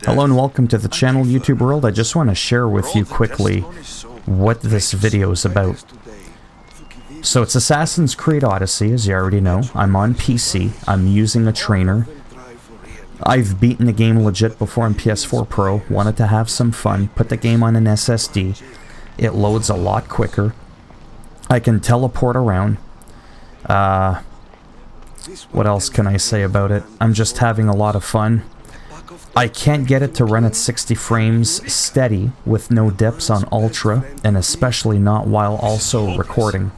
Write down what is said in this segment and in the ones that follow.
Hello and welcome to the channel, YouTube world. I just want to share with you quickly what this video is about. So it's Assassin's Creed Odyssey, as you already know. I'm on PC. I'm using a trainer. I've beaten the game legit before on PS4 Pro. Wanted to have some fun. Put the game on an SSD. It loads a lot quicker. I can teleport around. What else can I say about it? I'm just having a lot of fun. I can't get it to run at 60 frames steady with no dips on Ultra, and especially not while also recording.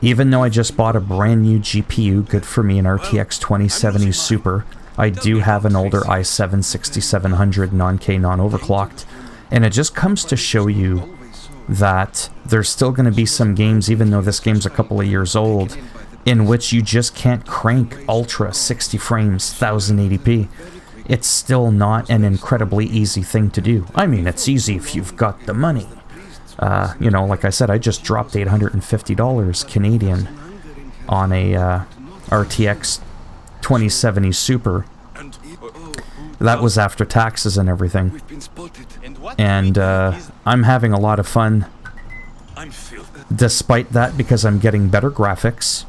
Even though I just bought a brand new GPU, good for me, an RTX 2070 Super, I do have an older i7 6700 non-K non-overclocked, and it just comes to show you that there's still going to be some games, even though this game's a couple of years old, in which you just can't crank Ultra 60 frames 1080p. It's still not an incredibly easy thing to do. I mean, it's easy if you've got the money. You know, like I said, I just dropped $850 Canadian on a RTX 2070 Super. That was after taxes and everything. And I'm having a lot of fun despite that, because I'm getting better graphics.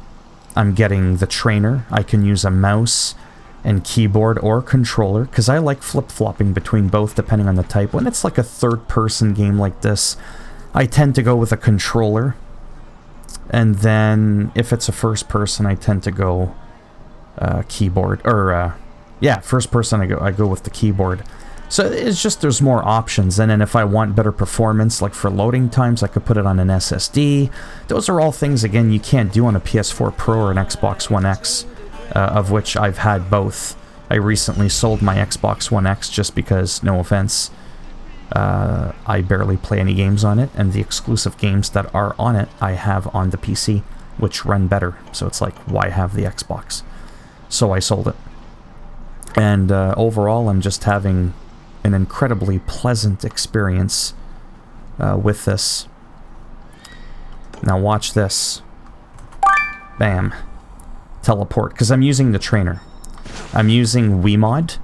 I'm getting the trainer. I can use a mouse and keyboard or controller, because I like flip-flopping between both depending on the type. When it's like a third-person game like this, I tend to go with a controller. And then if it's a first-person, I tend to go keyboard. Or, yeah, first-person, I go with the keyboard. So it's just there's more options, and then if I want better performance, like for loading times, I could put it on an SSD. Those are all things, again, you can't do on a PS4 Pro or an Xbox One X, of which I've had both. I recently sold my Xbox One X just because, no offense, I barely play any games on it, and the exclusive games that are on it I have on the PC, which run better. So it's like, why have the Xbox? So I sold it. And overall, I'm just having an incredibly pleasant experience with this. Now watch this. Bam. Teleport, because I'm using the trainer. I'm using WeMod,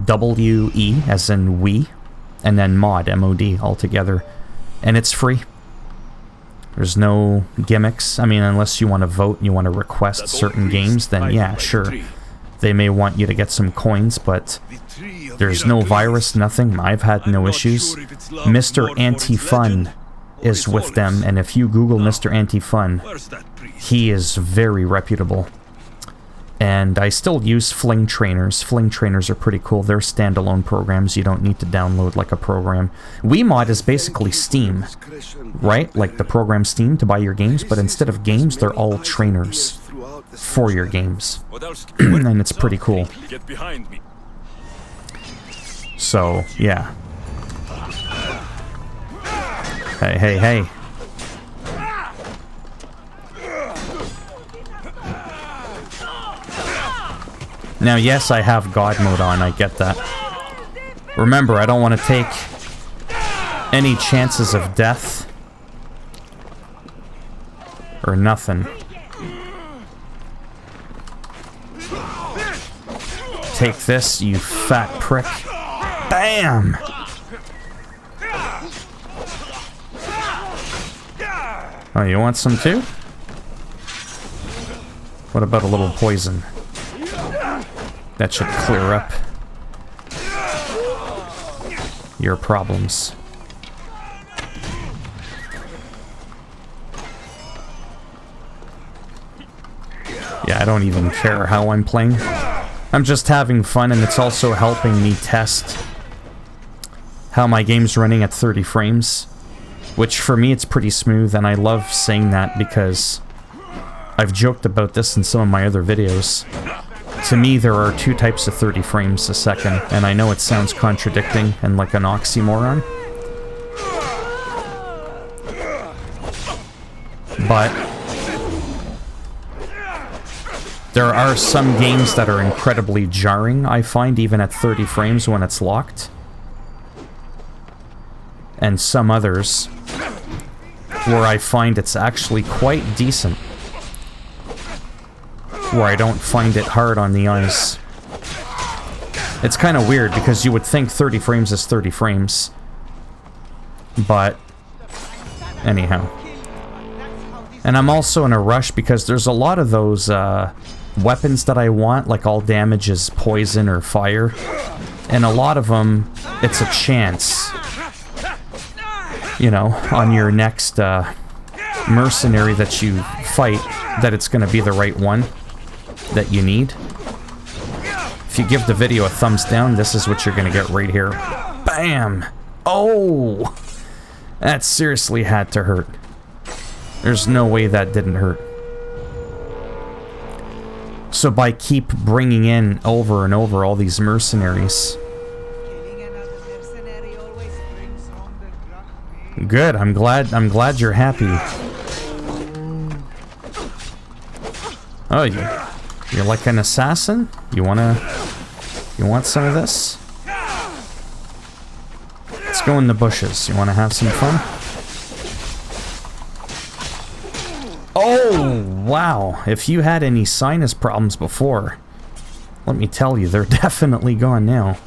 W-E as in Wii, and then mod, M-O-D, altogether. And it's free. There's no gimmicks. I mean, unless you want to vote and you want to request certain games, then yeah, sure. They may want you to get some coins, but there's no virus, nothing. I've had no issues. Mr. Anti-Fun is with them, and if you Google Mr. Anti-Fun, he is very reputable. And I still use Fling trainers. Fling trainers are pretty cool. They're standalone programs. You don't need to download like a program. WeMod is basically Steam, right? Like the program Steam to buy your games, but instead of games, they're all trainers for your games. And it's pretty cool. So, yeah. Hey, hey, hey. Now, yes, I have God mode on, I get that. Remember, I don't want to take any chances of death. Or nothing. Take this, you fat prick. Bam! Oh, you want some too? What about a little poison? That should clear up your problems. Yeah, I don't even care how I'm playing. I'm just having fun, and it's also helping me test how my game's running at 30 frames, which for me it's pretty smooth, and I love saying that because I've joked about this in some of my other videos. To me, there are two types of 30 frames a second, and I know it sounds contradicting and like an oxymoron, but there are some games that are incredibly jarring, I find, even at 30 frames when it's locked. And some others where I find it's actually quite decent. Where I don't find it hard on the eyes. It's kind of weird because you would think 30 frames is 30 frames. But, anyhow. And I'm also in a rush because there's a lot of those weapons that I want, like all damage is poison or fire. And a lot of them, it's a chance, you know, on your next mercenary that you fight, that it's going to be the right one that you need. If you give the video a thumbs down, this is what you're going to get right here. Bam! Oh! That seriously had to hurt. There's no way that didn't hurt. So by keep bringing in over and over all these mercenaries... Good, I'm glad you're happy. Oh, you're like an assassin? You want some of this? Let's go in the bushes. You wanna have some fun? Oh, wow. If you had any sinus problems before, let me tell you, they're definitely gone now.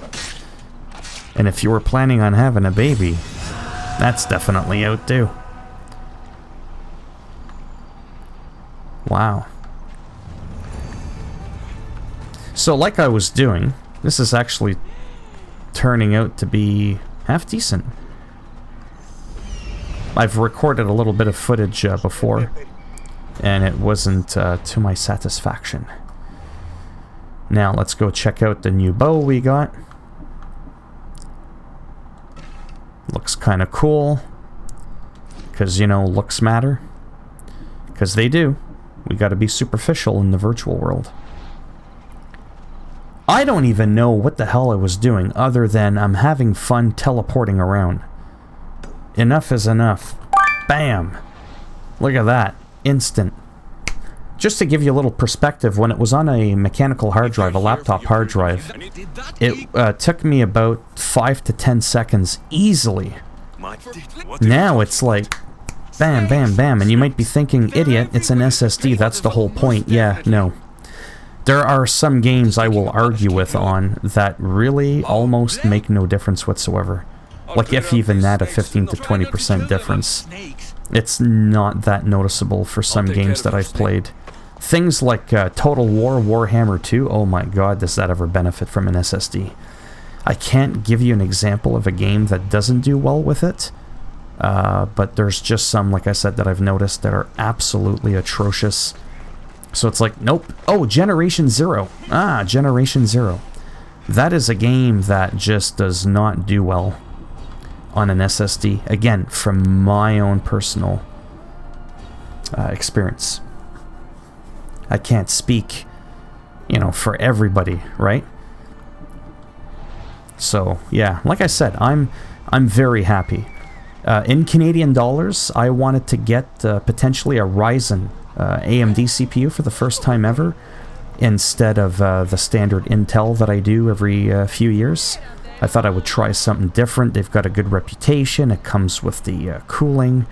And if you were planning on having a baby, that's definitely out too. Wow. So like I was doing, this is actually turning out to be half decent. I've recorded a little bit of footage before, and it wasn't to my satisfaction. Now let's go check out the new bow we got. Looks kind of cool, because, you know, looks matter. Because they do. We gotta be superficial in the virtual world. I don't even know what the hell I was doing, other than I'm having fun teleporting around. Enough is enough. Bam! Look at that. Instant. Just to give you a little perspective, when it was on a mechanical hard drive, a laptop hard drive, it took me about 5 to 10 seconds easily. Now it's like, bam, bam, bam, and you might be thinking, idiot, it's an SSD, that's the whole point. Yeah, no. There are some games I will argue with on that really almost make no difference whatsoever. Like, if even that, a 15 to 20% difference. It's not that noticeable for some games that I've played. Things like Total War, Warhammer 2, oh my god, does that ever benefit from an SSD. I can't give you an example of a game that doesn't do well with it, but there's just some, like I said, that I've noticed that are absolutely atrocious. So it's like, nope. Oh, Generation Zero. Ah, Generation Zero. That is a game that just does not do well on an SSD. Again, from my own personal experience. I can't speak, you know, for everybody, right? So, yeah, like I said, I'm very happy. In Canadian dollars, I wanted to get potentially a Ryzen AMD CPU for the first time ever, instead of the standard Intel that I do every few years. I thought I would try something different. They've got a good reputation. It comes with the cooling.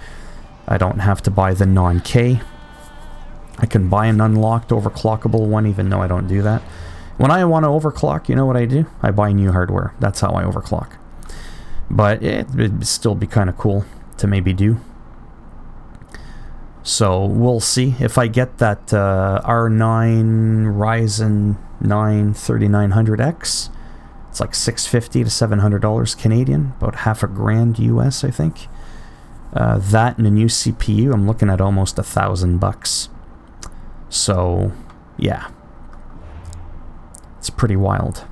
I don't have to buy the non-K. I can buy an unlocked overclockable one, even though I don't do that. When I want to overclock, you know what I do? I buy new hardware. That's how I overclock. But it'd still be kind of cool to maybe do. So we'll see if I get that R9 Ryzen 9 3900X. It's like $650 to $700 Canadian, about half a grand US, I think. That and a new CPU, I'm looking at almost $1,000. So, yeah. It's pretty wild.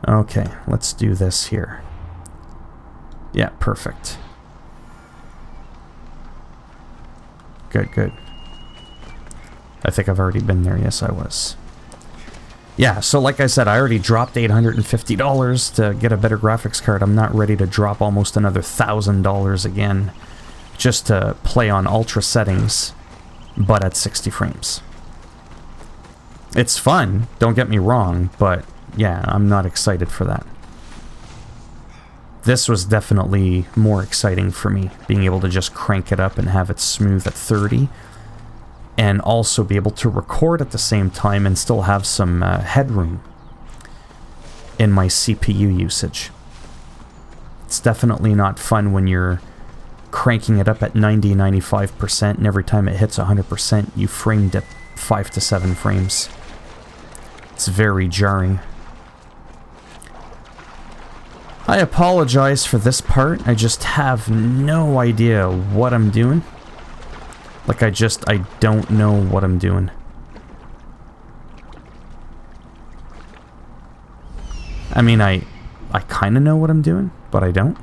Okay, let's do this here. Yeah, perfect. Good, good. I think I've already been there. Yes, I was. Yeah, so like I said, I already dropped $850 to get a better graphics card. I'm not ready to drop almost another $1,000 again just to play on ultra settings, but at 60 frames. It's fun, don't get me wrong, but yeah, I'm not excited for that. This was definitely more exciting for me, being able to just crank it up and have it smooth at 30, and also be able to record at the same time and still have some headroom in my CPU usage. It's definitely not fun when you're cranking it up at 90-95%, and every time it hits 100%, you frame dip 5 to 7 frames. It's very jarring. I apologize for this part. I just have no idea what I'm doing. Like, I don't know what I'm doing. I mean, I kind of know what I'm doing, but I don't.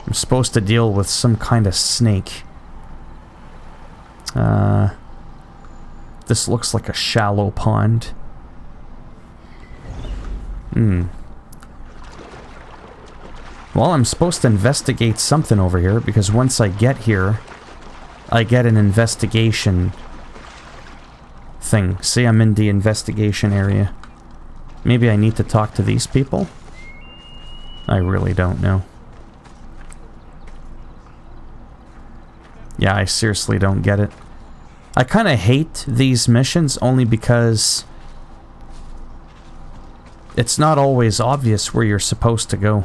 I'm supposed to deal with some kind of snake. This looks like a shallow pond. Well, I'm supposed to investigate something over here, because once I get here, I get an investigation thing. See, I'm in the investigation area. Maybe I need to talk to these people? I really don't know. Yeah, I seriously don't get it. I kind of hate these missions only because it's not always obvious where you're supposed to go.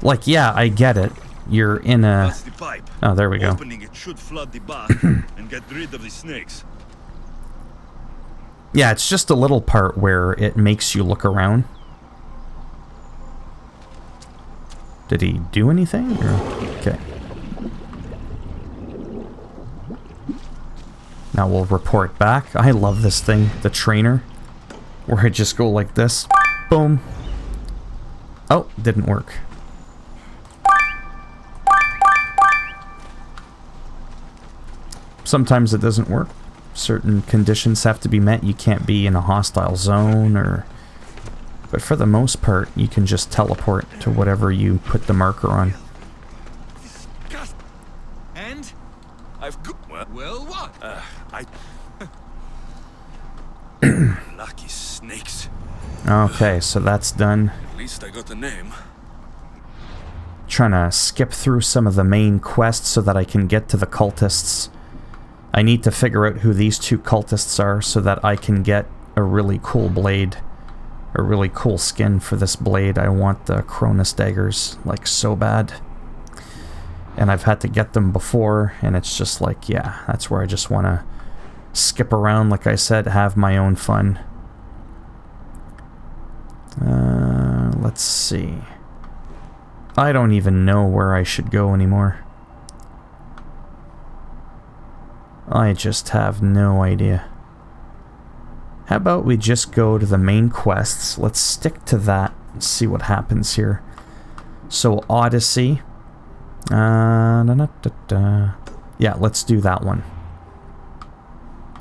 Like, yeah, I get it. You're in a... That's the pipe. Oh, there we go. Opening it should flood the bath and get rid of the snakes. Yeah, it's just a little part where it makes you look around. Did he do anything? Or... Okay. Now we'll report back. I love this thing, the trainer, where I just go like this. Boom. Oh, didn't work. Sometimes it doesn't work. Certain conditions have to be met. You can't be in a hostile zone, or... But for the most part, you can just teleport to whatever you put the marker on. Disgust. And I've got... Well, what? Lucky snakes. Okay, so that's done. At least I got a name. Trying to skip through some of the main quests so that I can get to the cultists. I need to figure out who these two cultists are so that I can get a really cool blade. A really cool skin for this blade. I want the Cronus daggers, like, so bad. And I've had to get them before, and it's just like, yeah, that's where I just want to skip around, like I said, have my own fun. Let's see. I don't even know where I should go anymore. I just have no idea. How about we just go to the main quests? Let's stick to that and see what happens here. So, Odyssey. Yeah, let's do that one.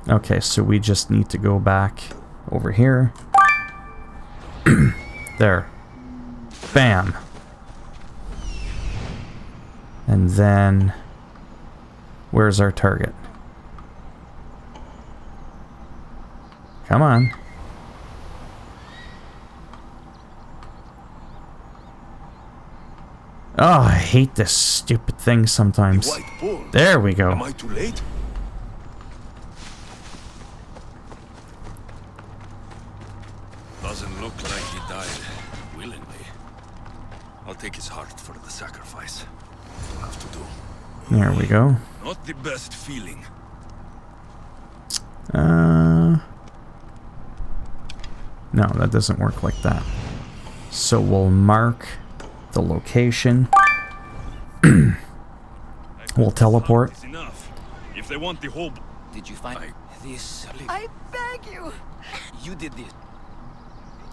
Okay, so we just need to go back over here. There. Bam. And then... Where's our target? Come on. Oh, I hate this stupid thing sometimes. There we go. Am I too late? Doesn't look like he died willingly. I'll take his heart for the sacrifice. We'll have to do. There we go. Not the best feeling. No, that doesn't work like that. So we'll mark the location. We'll teleport. Enough. If they want the whole... Did you find this? I beg you. You did this.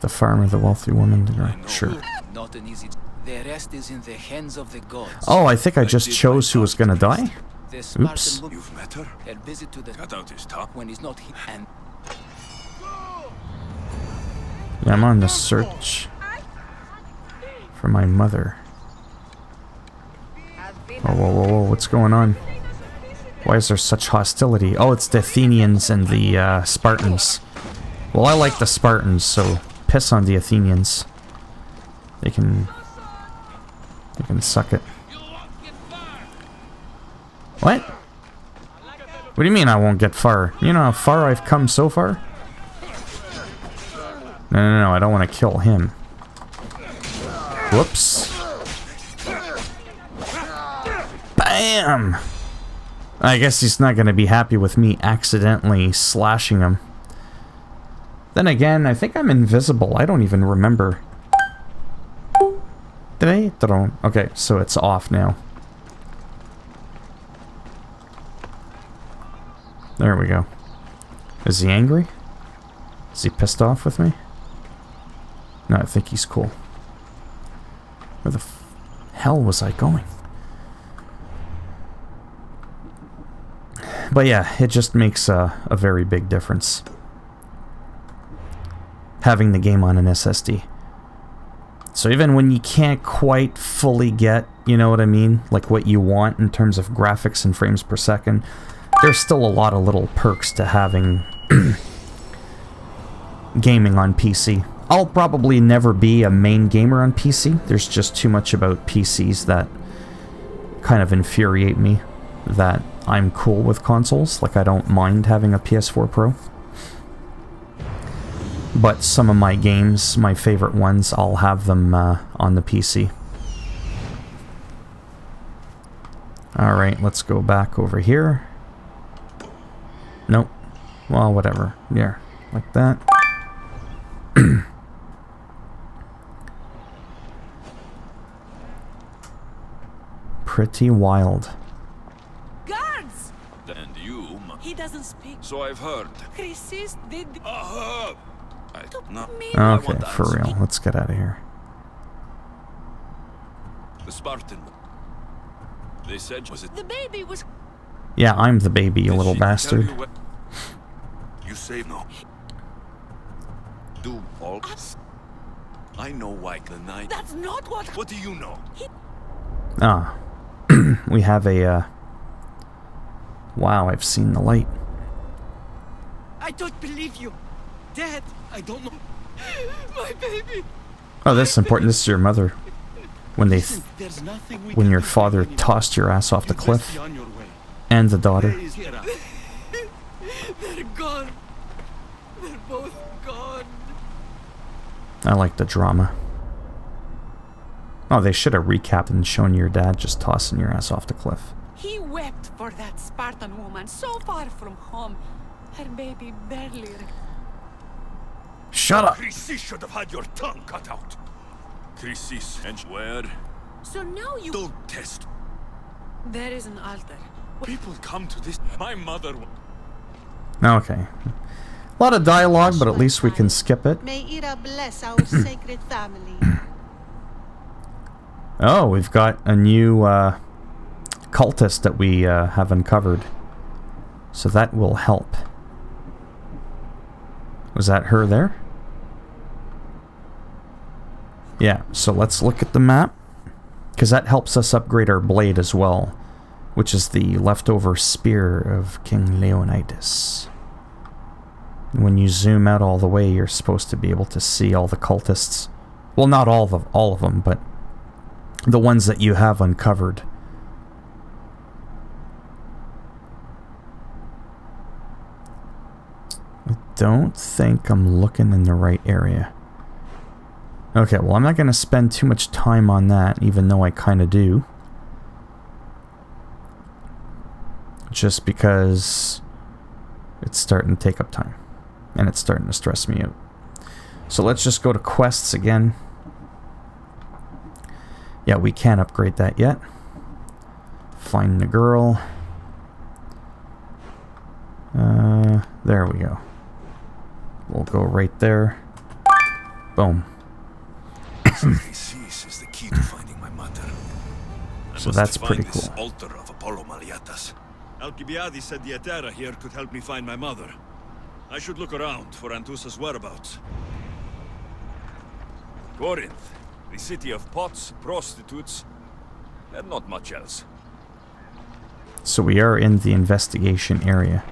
The farmer, the wealthy woman, the girl. Sure. Not an easy. The rest is in the hands of the gods. Oh, I think I just chose who was gonna die. Oops. You've met her? Her visit to the Cut out his top. when he's not here and Yeah, I'm on the search for my mother. Oh, whoa, whoa, whoa, what's going on? Why is there such hostility? Oh, it's the Athenians and the Spartans. Well, I like the Spartans, so piss on the Athenians. They can suck it. What? What do you mean I won't get far? You know how far I've come so far? No, I don't want to kill him. Whoops. Bam! I guess he's not going to be happy with me accidentally slashing him. Then again, I think I'm invisible. I don't even remember. Did I? Okay, so it's off now. There we go. Is he angry? Is he pissed off with me? No, I think he's cool. Where the hell was I going? But yeah, it just makes a very big difference. Having the game on an SSD. So even when you can't quite fully get, you know what I mean? Like what you want in terms of graphics and frames per second, there's still a lot of little perks to having gaming on PC. I'll probably never be a main gamer on PC. There's just too much about PCs that kind of infuriate me that I'm cool with consoles. Like, I don't mind having a PS4 Pro. But some of my games, my favorite ones, I'll have them on the PC. Alright, let's go back over here. Nope. Well, whatever. Yeah, like that. Pretty wild. Guards! And you... He doesn't speak. So I've heard. Chrysis did... No. Okay, for real. Let's get out of here. The Spartan. They said, was it... The baby was... Yeah, I'm the baby, you little bastard. You say no. Do all... I know why the night... That's not what... What do you know? Ah. We have a, Wow, I've seen the light. I don't believe you. Dad, I don't know. My baby. Oh, that's important. This is your mother. When they... There's nothing we when can your do father anymore. tossed your ass off the You must cliff. be on your way. And the daughter. Where is Hera? They're gone. They're both gone. I like the drama. Oh, they should have recapped and shown your dad just tossing your ass off the cliff. He wept for that Spartan woman so far from home. Her baby barely... Shut up! Chrysis should have had your tongue cut out. Chrysis and where? So now you... Don't test. There is an altar. People come to this. My mother... Okay. A lot of dialogue, but at least we can skip it. May Ira bless our sacred family. Oh, we've got a new cultist that we have uncovered. So that will help. Was that her there? Yeah, so let's look at the map. Because that helps us upgrade our blade as well. Which is the leftover spear of King Leonidas. When you zoom out all the way, you're supposed to be able to see all the cultists. Well, not all of them, but the ones that you have uncovered. I don't think I'm looking in the right area. Okay, well, I'm not going to spend too much time on that, even though I kind of do. Just because it's starting to take up time. And it's starting to stress me out. So let's just go to quests again. Yeah, we can't upgrade that yet. Find the girl. There we go. We'll go right there. Boom. Chrysis is the key to finding my mother. So that's pretty cool. Altar of Apollo Maliatas. Alcibiades said the Atera here could help me find my mother. I should look around for Antusa's whereabouts. Corinth, the city of pots, prostitutes, and not much else. So we are in the investigation area.